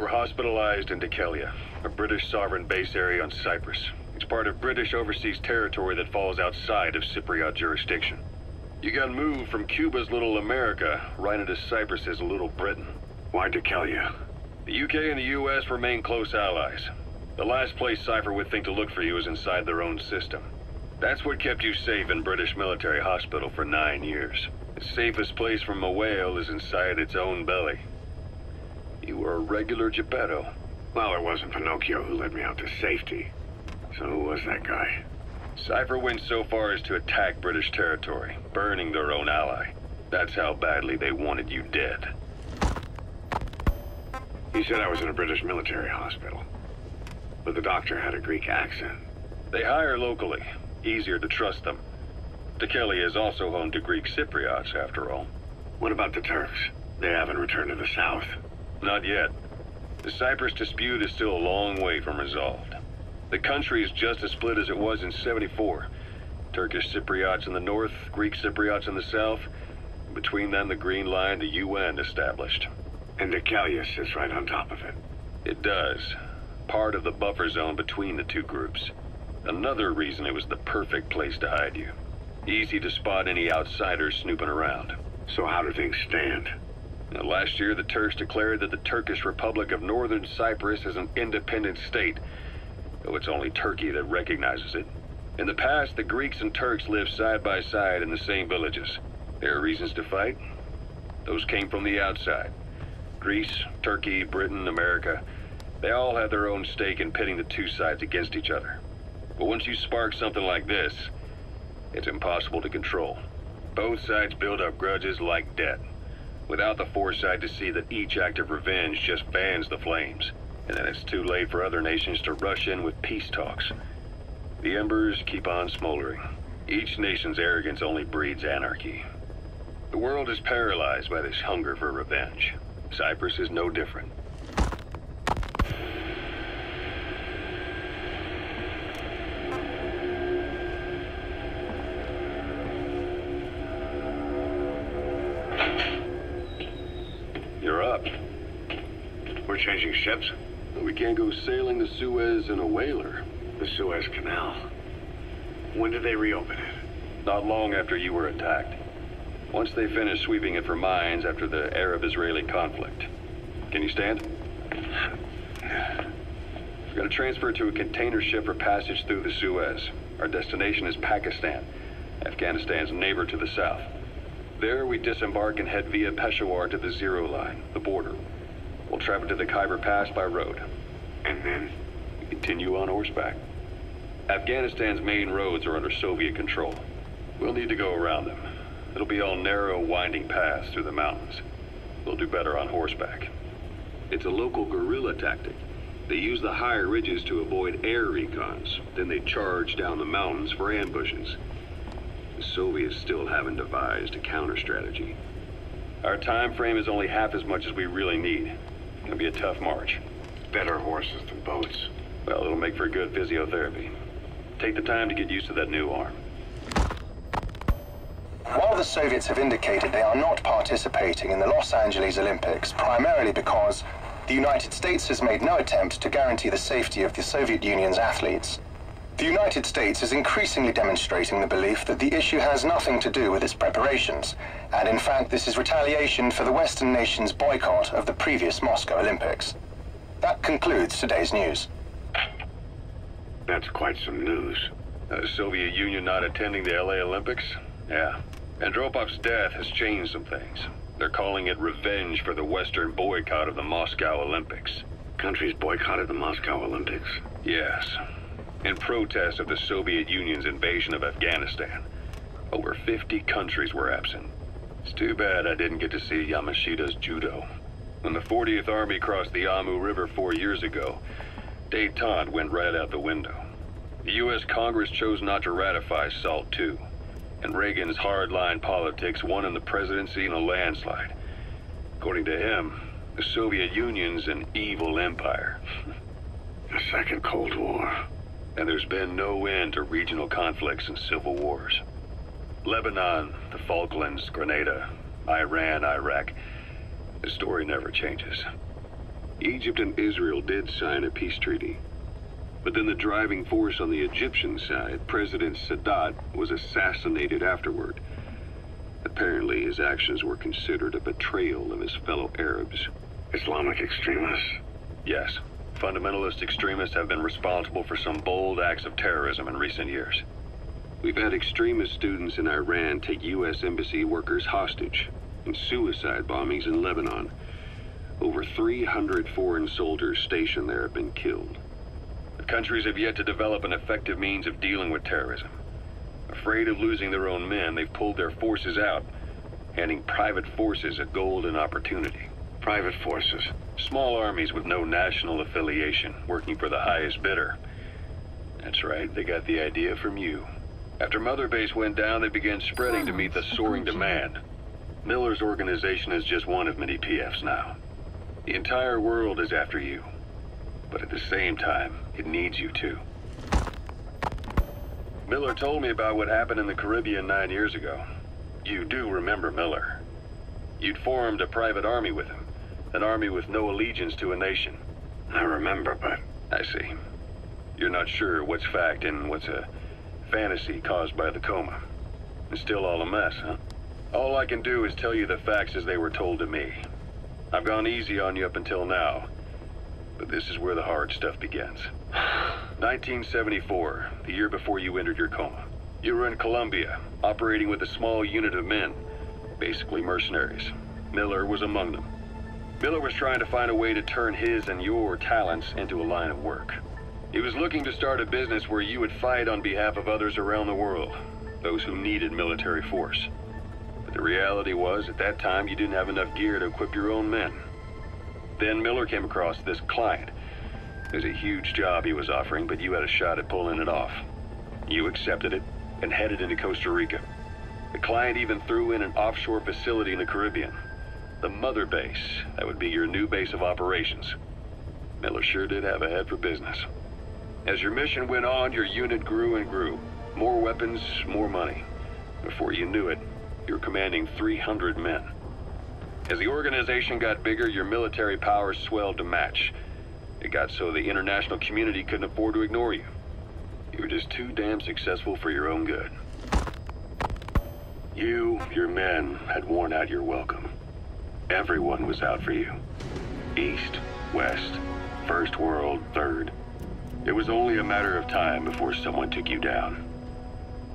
You were hospitalized in Dhekelia, a British sovereign base area on Cyprus. It's part of British overseas territory that falls outside of Cypriot jurisdiction. You got moved from Cuba's Little America right into Cyprus's Little Britain. Why Dhekelia? The UK and the US remain close allies. The last place Cypher would think to look for you is inside their own system. That's what kept you safe in British military hospital for 9 years. The safest place from a whale is inside its own belly. You were a regular Geppetto. Well, it wasn't Pinocchio who led me out to safety. So who was that guy? Cypher went so far as to attack British territory, burning their own ally. That's how badly they wanted you dead. He said I was in a British military hospital. But the doctor had a Greek accent. They hire locally. Easier to trust them. Dhekelia is also home to Greek Cypriots, after all. What about the Turks? They haven't returned to the south. Not yet. The Cyprus dispute is still a long way from resolved. The country is just as split as it was in '74. Turkish Cypriots in the north, Greek Cypriots in the south. Between them, the Green Line, the UN established. And Dhekelia sits right on top of it. It does. Part of the buffer zone between the two groups. Another reason it was the perfect place to hide you. Easy to spot any outsiders snooping around. So how do things stand? Now, last year, the Turks declared that the Turkish Republic of Northern Cyprus is an independent state, though it's only Turkey that recognizes it. In the past, the Greeks and Turks lived side by side in the same villages. There are reasons to fight. Those came from the outside. Greece, Turkey, Britain, America, they all had their own stake in pitting the two sides against each other. But once you spark something like this, it's impossible to control. Both sides build up grudges like debt, without the foresight to see that each act of revenge just fans the flames. And then it's too late for other nations to rush in with peace talks. The embers keep on smoldering. Each nation's arrogance only breeds anarchy. The world is paralyzed by this hunger for revenge. Cyprus is no different. You're up. We're changing ships? We can't go sailing the Suez in a whaler. The Suez Canal. When did they reopen it? Not long after you were attacked. Once they finished sweeping it for mines after the Arab-Israeli conflict. Can you stand? We're going to transfer to a container ship for passage through the Suez. Our destination is Pakistan, Afghanistan's neighbor to the south. There, we disembark and head via Peshawar to the Zero Line, the border. We'll travel to the Khyber Pass by road. And then? We continue on horseback. Afghanistan's main roads are under Soviet control. We'll need to go around them. It'll be all narrow, winding paths through the mountains. We'll do better on horseback. It's a local guerrilla tactic. They use the higher ridges to avoid air recons. Then they charge down the mountains for ambushes. The Soviets still haven't devised a counter-strategy. Our time frame is only half as much as we really need. It's gonna be a tough march. Better horses than boats. Well, it'll make for good physiotherapy. Take the time to get used to that new arm. While the Soviets have indicated they are not participating in the Los Angeles Olympics, primarily because the United States has made no attempt to guarantee the safety of the Soviet Union's athletes, the United States is increasingly demonstrating the belief that the issue has nothing to do with its preparations, and in fact this is retaliation for the Western nations' boycott of the previous Moscow Olympics. That concludes today's news. That's quite some news. The Soviet Union not attending the LA Olympics? Yeah. Andropov's death has changed some things. They're calling it revenge for the Western boycott of the Moscow Olympics. Countries boycotted the Moscow Olympics? Yes. In protest of the Soviet Union's invasion of Afghanistan. Over 50 countries were absent. It's too bad I didn't get to see Yamashita's judo. When the 40th Army crossed the Amu River 4 years ago, détente went right out the window. The U.S. Congress chose not to ratify SALT II. And Reagan's hardline politics won in the presidency in a landslide. According to him, the Soviet Union's an evil empire. A second Cold War. And there's been no end to regional conflicts and civil wars. Lebanon, the Falklands, Grenada, Iran, Iraq. The story never changes. Egypt and Israel did sign a peace treaty. But then the driving force on the Egyptian side, President Sadat, was assassinated afterward. Apparently, his actions were considered a betrayal of his fellow Arabs. Islamic extremists? Yes. Fundamentalist extremists have been responsible for some bold acts of terrorism in recent years. We've had extremist students in Iran take U.S. embassy workers hostage, and suicide bombings in Lebanon. Over 300 foreign soldiers stationed there have been killed. The countries have yet to develop an effective means of dealing with terrorism. Afraid of losing their own men, they've pulled their forces out, handing private forces a golden opportunity. Private forces? Small armies with no national affiliation, working for the highest bidder. That's right, they got the idea from you. After Mother Base went down, they began spreading to meet the soaring demand. Miller's organization is just one of many PFs now. The entire world is after you. But at the same time, it needs you too. Miller told me about what happened in the Caribbean 9 years ago. You do remember Miller. You'd formed a private army with him. An army with no allegiance to a nation. I remember, but... I see. You're not sure what's fact and what's a fantasy caused by the coma. It's still all a mess, huh? All I can do is tell you the facts as they were told to me. I've gone easy on you up until now, but this is where the hard stuff begins. 1974, the year before you entered your coma. You were in Colombia, operating with a small unit of men, basically mercenaries. Miller was among them. Miller was trying to find a way to turn his and your talents into a line of work. He was looking to start a business where you would fight on behalf of others around the world, those who needed military force. But the reality was, at that time, you didn't have enough gear to equip your own men. Then Miller came across this client. It was a huge job he was offering, but you had a shot at pulling it off. You accepted it and headed into Costa Rica. The client even threw in an offshore facility in the Caribbean. The Mother Base, that would be your new base of operations. Miller sure did have a head for business. As your mission went on, your unit grew and grew. More weapons, more money. Before you knew it, you were commanding 300 men. As the organization got bigger, your military powers swelled to match. It got so the international community couldn't afford to ignore you. You were just too damn successful for your own good. You, your men, had worn out your welcome. Everyone was out for you. East, West, First World, Third. It was only a matter of time before someone took you down.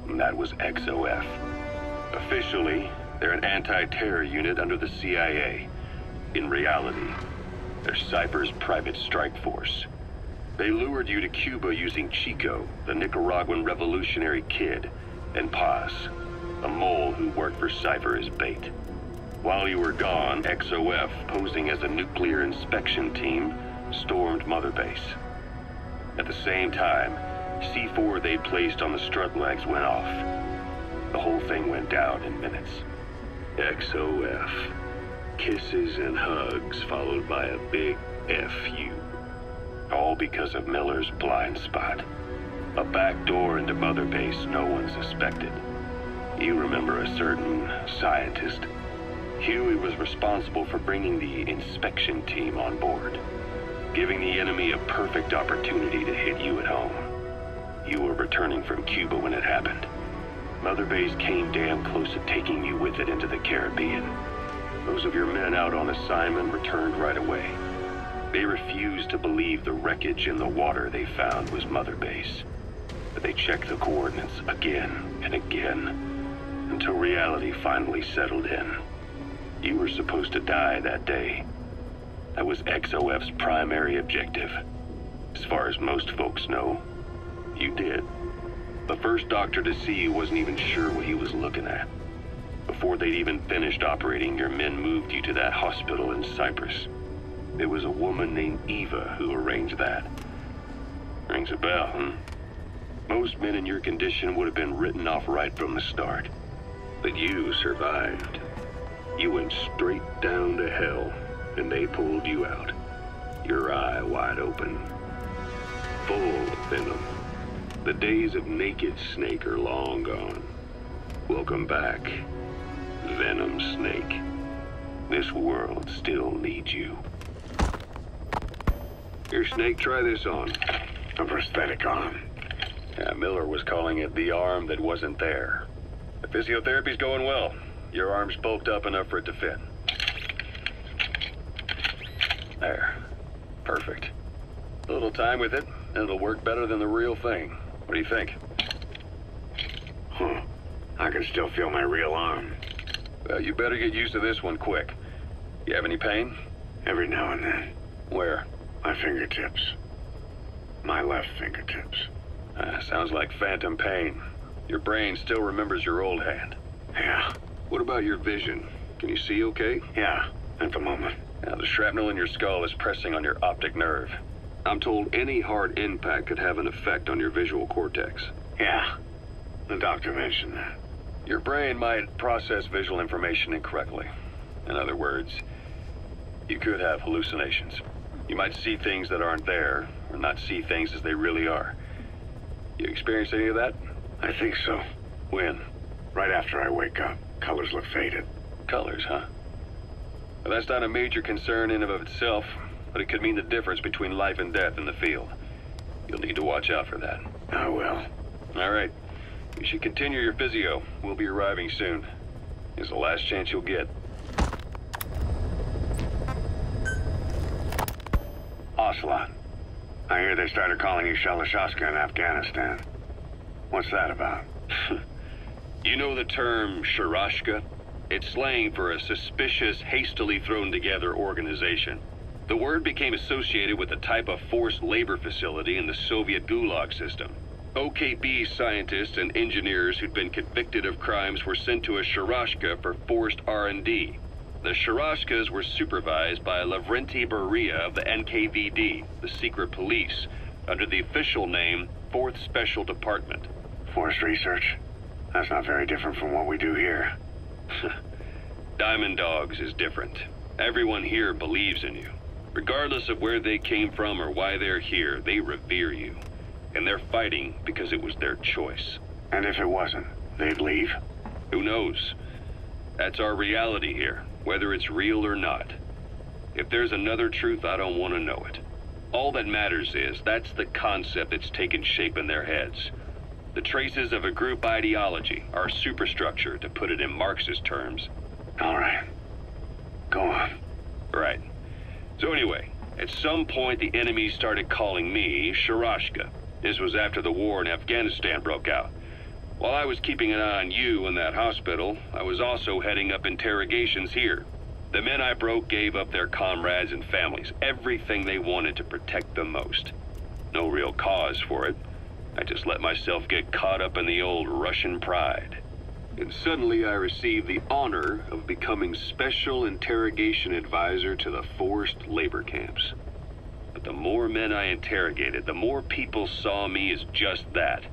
And that was XOF. Officially, they're an anti-terror unit under the CIA. In reality, they're Cypher's private strike force. They lured you to Cuba using Chico, the Nicaraguan revolutionary kid, and Paz, a mole who worked for Cypher as bait. While you were gone, XOF, posing as a nuclear inspection team, stormed Mother Base. At the same time, C4 they'd placed on the strut legs went off. The whole thing went down in minutes. XOF. Kisses and hugs followed by a big FU. All because of Miller's blind spot. A back door into Mother Base no one suspected. You remember a certain scientist. Huey was responsible for bringing the inspection team on board, giving the enemy a perfect opportunity to hit you at home. You were returning from Cuba when it happened. Mother Base came damn close to taking you with it into the Caribbean. Those of your men out on assignment returned right away. They refused to believe the wreckage in the water they found was Mother Base. But they checked the coordinates again and again, until reality finally settled in. You were supposed to die that day. That was XOF's primary objective. As far as most folks know, you did. The first doctor to see you wasn't even sure what he was looking at. Before they'd even finished operating, your men moved you to that hospital in Cyprus. It was a woman named Eva who arranged that. Rings a bell, huh? Most men in your condition would have been written off right from the start. But you survived. You went straight down to hell, and they pulled you out. Your eye wide open. Full of venom. The days of Naked Snake are long gone. Welcome back, Venom Snake. This world still needs you. Here, Snake, try this on. A prosthetic arm. Yeah, Miller was calling it the arm that wasn't there. The physiotherapy's going well. Your arm's bulked up enough for it to fit. There. Perfect. A little time with it, and it'll work better than the real thing. What do you think? Huh. I can still feel my real arm. Well, you better get used to this one quick. You have any pain? Every now and then. Where? My fingertips. My left fingertips. Sounds like phantom pain. Your brain still remembers your old hand. Yeah. What about your vision? Can you see okay? Yeah, at the moment. Now, the shrapnel in your skull is pressing on your optic nerve. I'm told any hard impact could have an effect on your visual cortex. Yeah. The doctor mentioned that. Your brain might process visual information incorrectly. In other words, you could have hallucinations. You might see things that aren't there, or not see things as they really are. You experience any of that? I think so. When? Right after I wake up. Colors look faded. Colors, huh? Well, that's not a major concern in and of itself, but it could mean the difference between life and death in the field. You'll need to watch out for that. I will. All right. You should continue your physio. We'll be arriving soon. It's the last chance you'll get. Ocelot. I hear they started calling you Shalashaska in Afghanistan. What's that about? You know the term Sharashka? It's slang for a suspicious, hastily thrown together organization. The word became associated with a type of forced labor facility in the Soviet Gulag system. OKB scientists and engineers who'd been convicted of crimes were sent to a Sharashka for forced R&D. The Sharashkas were supervised by Lavrenti Beria of the NKVD, the secret police, under the official name 4th Special Department. Forced research? That's not very different from what we do here. Diamond Dogs is different. Everyone here believes in you. Regardless of where they came from or why they're here, they revere you. And they're fighting because it was their choice. And if it wasn't, they'd leave? Who knows? That's our reality here, whether it's real or not. If there's another truth, I don't want to know it. All that matters is that's the concept that's taken shape in their heads. The traces of a group ideology, our superstructure, to put it in Marxist terms. All right. Go on. Right. So anyway, at some point the enemy started calling me Sharashka. This was after the war in Afghanistan broke out. While I was keeping an eye on you in that hospital, I was also heading up interrogations here. The men I broke gave up their comrades and families, everything they wanted to protect them most. No real cause for it. I just let myself get caught up in the old Russian pride. And suddenly I received the honor of becoming Special Interrogation Advisor to the forced labor camps. But the more men I interrogated, the more people saw me as just that,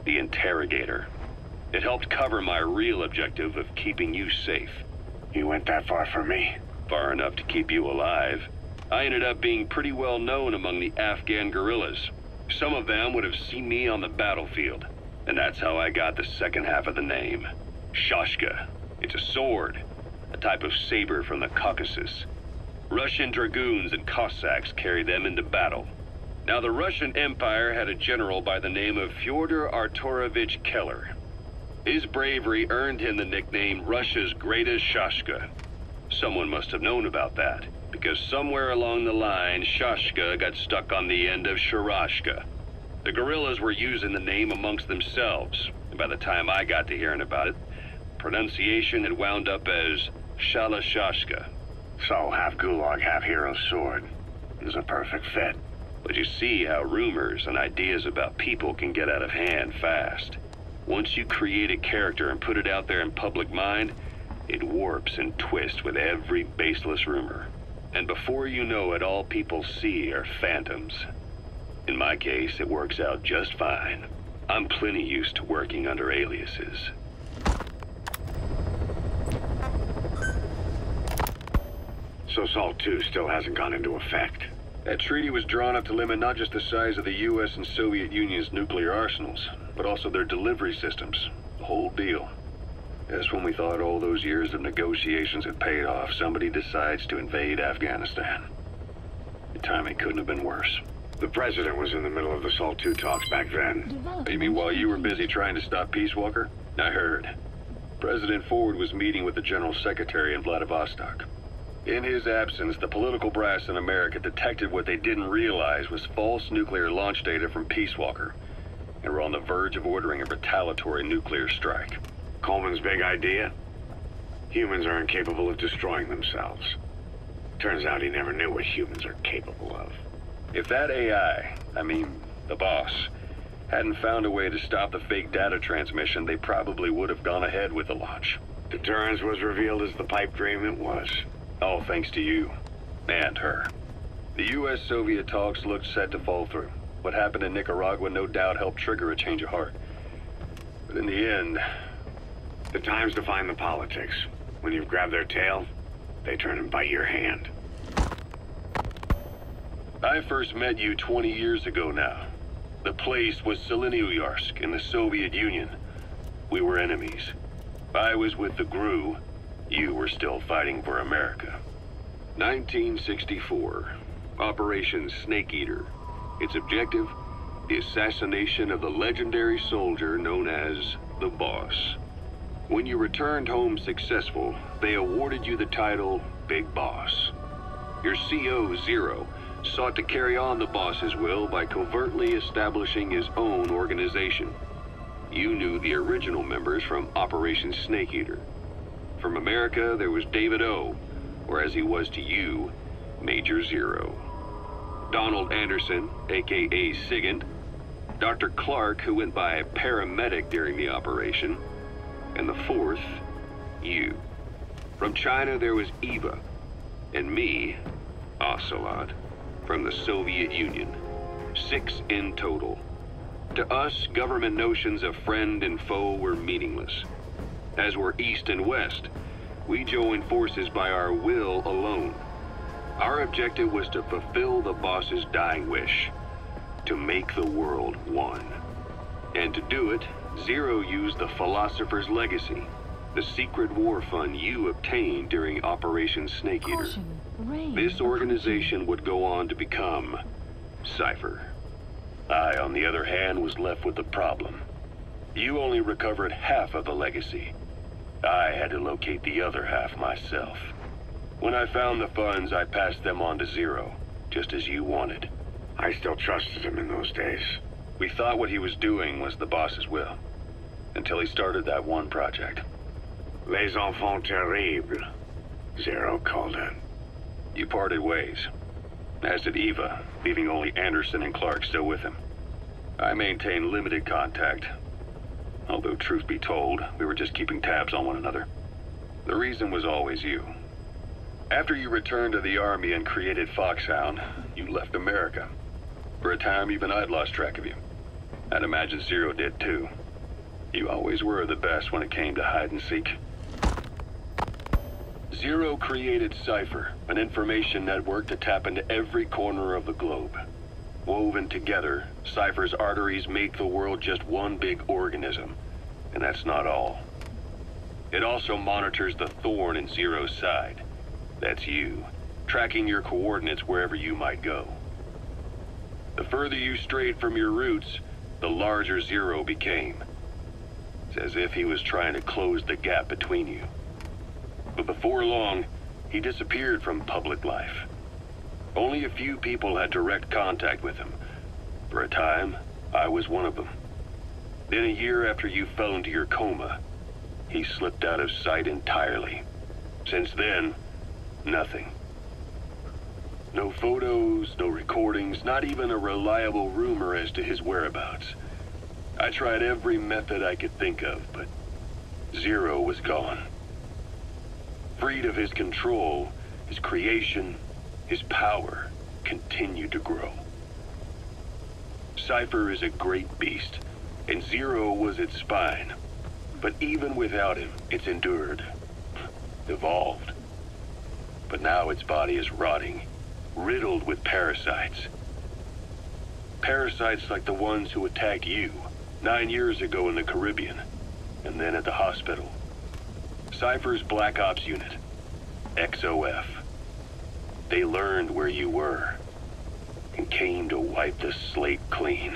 the interrogator. It helped cover my real objective of keeping you safe. You went that far for me? Far enough to keep you alive. I ended up being pretty well known among the Afghan guerrillas. Some of them would have seen me on the battlefield, and that's how I got the second half of the name. Shashka. It's a sword, a type of saber from the Caucasus. Russian dragoons and Cossacks carried them into battle. Now, the Russian Empire had a general by the name of Fyodor Arturovich Keller. His bravery earned him the nickname Russia's Greatest Shashka. Someone must have known about that, because somewhere along the line, Shashka got stuck on the end of Sharashka. The guerrillas were using the name amongst themselves, and by the time I got to hearing about it, pronunciation had wound up as Shalashashka. So, half Gulag, half Hero Sword. Is a perfect fit. But you see how rumors and ideas about people can get out of hand fast. Once you create a character and put it out there in public mind, it warps and twists with every baseless rumor. And before you know it, all people see are phantoms. In my case, it works out just fine. I'm plenty used to working under aliases. So SALT II still hasn't gone into effect? That treaty was drawn up to limit not just the size of the U.S. and Soviet Union's nuclear arsenals, but also their delivery systems. The whole deal. Just when we thought all those years of negotiations had paid off, somebody decides to invade Afghanistan. Your timing couldn't have been worse. The president was in the middle of the SALT II talks back then. You mean while you were busy trying to stop Peace Walker? I heard. President Ford was meeting with the General Secretary in Vladivostok. In his absence, the political brass in America detected what they didn't realize was false nuclear launch data from Peace Walker, and were on the verge of ordering a retaliatory nuclear strike. Coleman's big idea? Humans are incapable of destroying themselves. Turns out he never knew what humans are capable of. If that AI, I mean, the boss, hadn't found a way to stop the fake data transmission, they probably would have gone ahead with the launch. Deterrence was revealed as the pipe dream it was. All thanks to you. And her. The U.S.-Soviet talks looked set to fall through. What happened in Nicaragua no doubt helped trigger a change of heart. But in the end... The time's to find the politics. When you've grabbed their tail, they turn and bite your hand. I first met you 20 years ago now. The place was Selenouyarsk in the Soviet Union. We were enemies. I was with the GRU. You were still fighting for America. 1964. Operation Snake Eater. Its objective? The assassination of the legendary soldier known as the Boss. When you returned home successful, they awarded you the title Big Boss. Your CO, Zero, sought to carry on the boss's will by covertly establishing his own organization. You knew the original members from Operation Snake Eater. From America, there was David O, or as he was to you, Major Zero. Donald Anderson, aka Sigint, Dr. Clark, who went by paramedic during the operation, and the fourth, you. From China, there was Eva, and me, Ocelot, from the Soviet Union. 6 in total. To us, government notions of friend and foe were meaningless. As were East and West, we joined forces by our will alone. Our objective was to fulfill the boss's dying wish, to make the world one. And to do it, Zero used the Philosopher's Legacy, the secret war fund you obtained during Operation Snake Eater. This organization would go on to become Cypher. I, on the other hand, was left with the problem. You only recovered half of the legacy. I had to locate the other half myself. When I found the funds, I passed them on to Zero, just as you wanted. I still trusted him in those days. We thought what he was doing was the boss's will, until he started that one project. Les enfants terribles, Zero called it. You parted ways, as did Eva, leaving only Anderson and Clark still with him. I maintained limited contact, although truth be told, we were just keeping tabs on one another. The reason was always you. After you returned to the Army and created Foxhound, you left America. For a time, even I'd lost track of you. I'd imagine Zero did too. You always were the best when it came to hide and seek. Zero created Cypher, an information network to tap into every corner of the globe. Woven together, Cypher's arteries make the world just one big organism. And that's not all. It also monitors the thorn in Zero's side. That's you, tracking your coordinates wherever you might go. The further you strayed from your roots, the larger Zero became. It's as if he was trying to close the gap between you. But before long, he disappeared from public life. Only a few people had direct contact with him. For a time, I was one of them. Then a year after you fell into your coma, he slipped out of sight entirely. Since then, nothing. No photos, no recordings, not even a reliable rumor as to his whereabouts. I tried every method I could think of, but Zero was gone. Freed of his control, his creation, his power continued to grow. Cypher is a great beast, and Zero was its spine. But even without him, it's endured, evolved. But now its body is rotting, riddled with parasites. Parasites like the ones who attacked you 9 years ago in the Caribbean, and then at the hospital. Cypher's Black Ops Unit, XOF. They learned where you were, and came to wipe the slate clean.